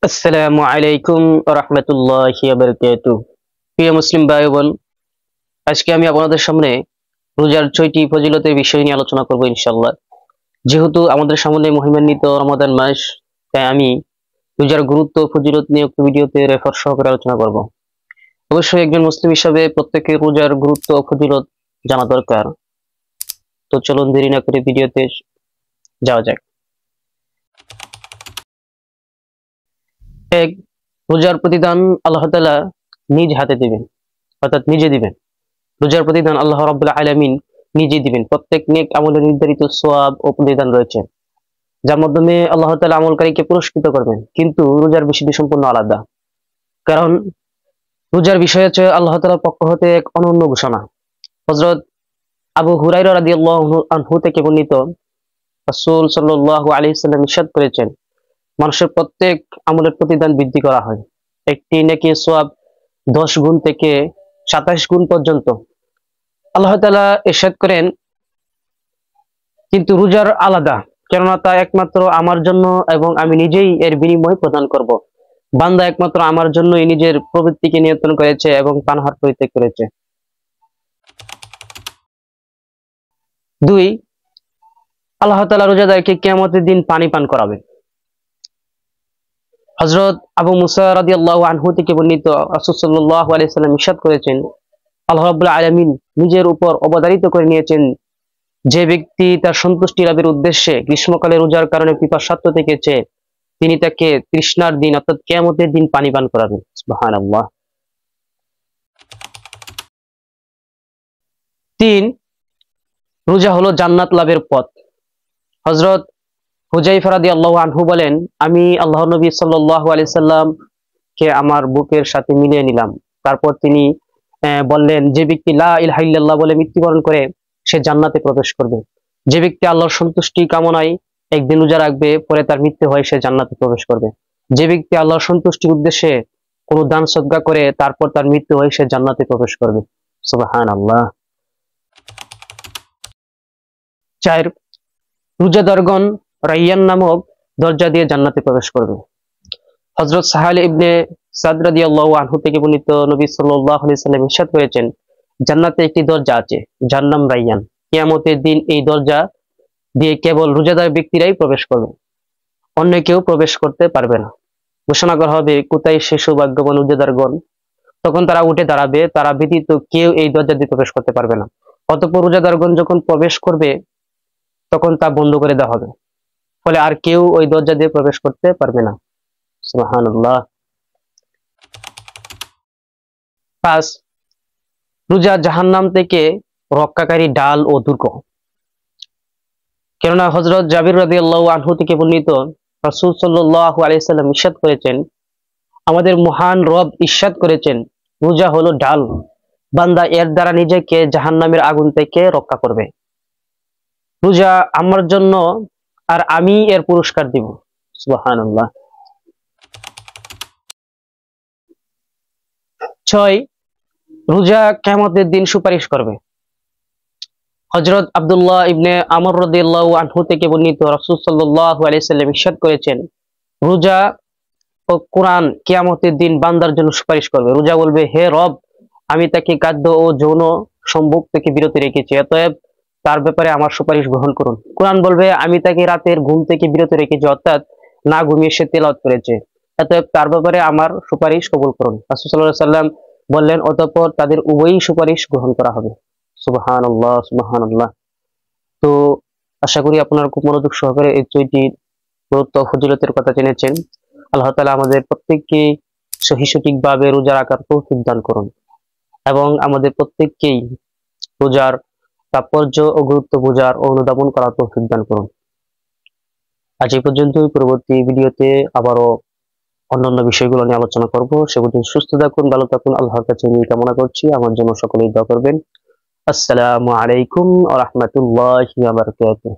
আসসালামু আলাইকুম রাহমাতুল্লাহি ওয়া বারাকাতুহু। প্রিয় মুসলিম ভাই বোন, আজকে আমি আপনাদের সামনে রোজার 6টি ফজিলতের বিষয় নিয়ে আলোচনা করব ইনশাআল্লাহ। যেহেতু আমাদের সামনে মহিমান্বিত রমাদান মাস, তাই আমি রোজার গুরুত্ব ও ফজিলত নিয়ে একটি ভিডিওতে রেফার সহকারে আলোচনা করব। অবশ্যই একজন মুসলিম হিসাবে প্রত্যেকের রোজার গুরুত্ব ও ফজিলত জানা দরকার। তো চলুন দেরি না করে ভিডিওতে যাওয়া যাক। এক, রোজার প্রতিদান আল্লাহ তাআলা নিজ হাতে দিবেন, অর্থাৎ নিজে দিবেন। রোজার প্রতিদান আল্লাহ রাব্বুল আলামিন নিজে দিবেন। প্রত্যেক নেক আমলের নির্ধারিত সওয়াব ও প্রতিদান রয়েছে, যার মাধ্যমে আল্লাহ তাআলা আমলকারীকে পুরস্কৃত করবেন। কিন্তু রোজার বিষয়টি সম্পূর্ণ আলাদা, কারণ রোজার বিষয় হচ্ছে আল্লাহ তাআলার পক্ষ হতে এক অনন্য ঘোষণা। হযরত আবু হুরায়রা রাদিয়াল্লাহু আনহু থেকে বর্ণিত, রাসূল সাল্লাল্লাহু আলাইহি ওয়াসাল্লাম ইরশাদ করেছেন, মানুষের প্রত্যেক আমলের প্রতিদান বৃদ্ধি করা হয়। একটি নেকির সওয়াব 10 গুণ থেকে 27 গুণ পর্যন্ত। আল্লাহ তাআলা ইরশাদ করেন, কিন্তু রোজার আলাদা, কেননা তা একমাত্র আমার জন্য এবং আমি নিজেই এর বিনিময় প্রদান করব। বান্দা একমাত্র আমার জন্যই নিজের প্রবৃত্তিকে নিয়ন্ত্রণ করেছে এবং পানাহার পরিত্যাগ করেছে। 2, আল্লাহ তাআলা রোজাদারকে কিয়ামতের দিন পানি পান করাবেন। হযরত আবু মুসা রাদিয়াল্লাহু আনহু থেকে বর্ণিত, রাসূল সাল্লাল্লাহু আলাইহি ওয়াসাল্লাম ইরশাদ করেছেন, আল্লাহ রাব্বুল আলামিন নিজের উপর অবধারিত করে নিয়েছেন, যে ব্যক্তি তার সন্তুষ্টি লাভের উদ্দেশ্যে গ্রীষ্মকালে রোজার কারণে পিপাসার্ত থেকেছে, তিনি তাকে তৃষ্ণার দিন অর্থাৎ কিয়ামতের দিন পানি পান করাবেন। সুবহানাল্লাহ। 3, রোজা হলো জান্নাত লাভের পথ। হযরত হুযায়ফা রাদিয়াল্লাহু আনহু বলেন, আমি আল্লাহর নবী সাল্লাল্লাহু আলাইহি সাল্লাম কে আমার বুকের সাথে মিলিয়ে নিলাম। তারপর তিনি বললেন, যে ব্যক্তি লা ইলাহা ইল্লাল্লাহ বলে মৃত্যুবরণ করে সে জান্নাতে প্রবেশ করবে। যে ব্যক্তি আল্লাহর সন্তুষ্টি কামনায় একদিন রোজা রাখবে, পরে তার মৃত্যু হয়, সে জান্নাতে প্রবেশ করবে। যে ব্যক্তি আল্লাহর সন্তুষ্টির উদ্দেশ্যে কোনো দান সদকা করে, তারপর তার মৃত্যু হয়, সে জান্নাতে প্রবেশ করবে। সুবহানাল্লাহ। 4, রোজাদারগণ রাইয়ান নামক দরজা দিয়ে জান্নাতে প্রবেশ করবে। হযরত সাহাল ইবনে সাদ রাদিয়াল্লাহু আনহু থেকে বর্ণিত, নবী সাল্লাল্লাহু আলাইহি সাল্লাম ইরশাদ করেছেন, জান্নাতে একটি দরজা আছে, যার নাম রাইয়ান। কিয়ামতের দিন এই দরজা দিয়ে কেবল রোজাদার ব্যক্তিরাই প্রবেশ করবে, অন্য কেউ প্রবেশ করতে পারবে না। ঘোষণা করা হবে, কোথায় সে সৌভাগ্যবান রোজাদারগণ? তখন তারা উঠে দাঁড়াবে, তারা ব্যতীত কেউ এই দরজা দিয়ে প্রবেশ করতে পারবে না। অতঃপর রোজাদারগণ যখন প্রবেশ করবে, তখন তা বন্ধ করে দেওয়া হবে, ফলে আর কেউ ওই দরজা দিয়ে প্রবেশ করতে পারবে না। সুবহানাল্লাহ। 5, রোজা জাহান্নাম থেকে রক্ষাকারী ডাল ও দুর্গ। কেননা হযরত জাবির রাদিয়াল্লাহু আনহু থেকে বর্ণিত, রাসূল সাল্লাল্লাহু আলাইহি সাল্লাম ইরশাদ করেছেন, আমাদের মহান রব ইরশাদ করেছেন, রোজা হলো ডাল, বান্দা এর দ্বারা নিজেকে জাহান্নামের আগুন থেকে রক্ষা করবে। রোজা আমার জন্য আর আমি এর পুরস্কার দিব। সুবহানাল্লাহ। 6, রোজা কিয়ামতের দিন সুপারিশ করবে। হযরত আব্দুল্লাহ ইবনে আমর রাদিয়াল্লাহু আনহু থেকে বর্ণিত, রাসূল সাল্লাল্লাহু আলাইহি সাল্লাম ইরশাদ করেছেন, রোজা ও কোরআন কিয়ামতের দিন বান্দার জন্য সুপারিশ করবে। রোজা বলবে, হে রব, আমি তাকে খাদ্য ও যৌন সম্ভোগ থেকে বিরত রেখেছি, অতএব তার ব্যাপারে আমার সুপারিশ গ্রহণ করুন। কোরআন বলবে, আমি তাকে রাতের ঘুম থেকে বিরত রেখেছি, অর্থাৎ না ঘুমিয়ে সে তেলাওয়াত করেছে, অতএব তার ব্যাপারে আমার সুপারিশ কবুল করুন। রাসূল সাল্লাল্লাহু আলাইহি সাল্লাম বললেন, অতঃপর তাদের উভয়ই সুপারিশ গ্রহণ করা হবে। সুবহানাল্লাহ, সুবহানাল্লাহ। তো আশা করি আপনারা খুব মনোযোগ সহকারে এই 6টি গুরুত্ব ফজিলতের কথা জেনেছেন। আল্লাহ তাআলা আমাদের প্রত্যেককে সঠিকভাবে রোজা রাখার তৌফিক দান করুন এবং আমাদের প্রত্যেককেই রোজার তাৎপর্য ও গুরুত্ব বোঝার ও অনুধাবন করার তৌফিক দান করুন। আজ এই পর্যন্তই। পরবর্তী ভিডিওতে আবারও অন্যান্য বিষয়গুলো নিয়ে আলোচনা করব। সে পর্যন্ত সুস্থ থাকুন, ভালো থাকুন, আল্লাহর কাছে আমি কামনা করছি। আমার জন্য সকলেই দোয়া করবেন। আসসালামু আলাইকুম ওয়া রাহমাতুল্লাহি ওয়া বারাকাতুহু।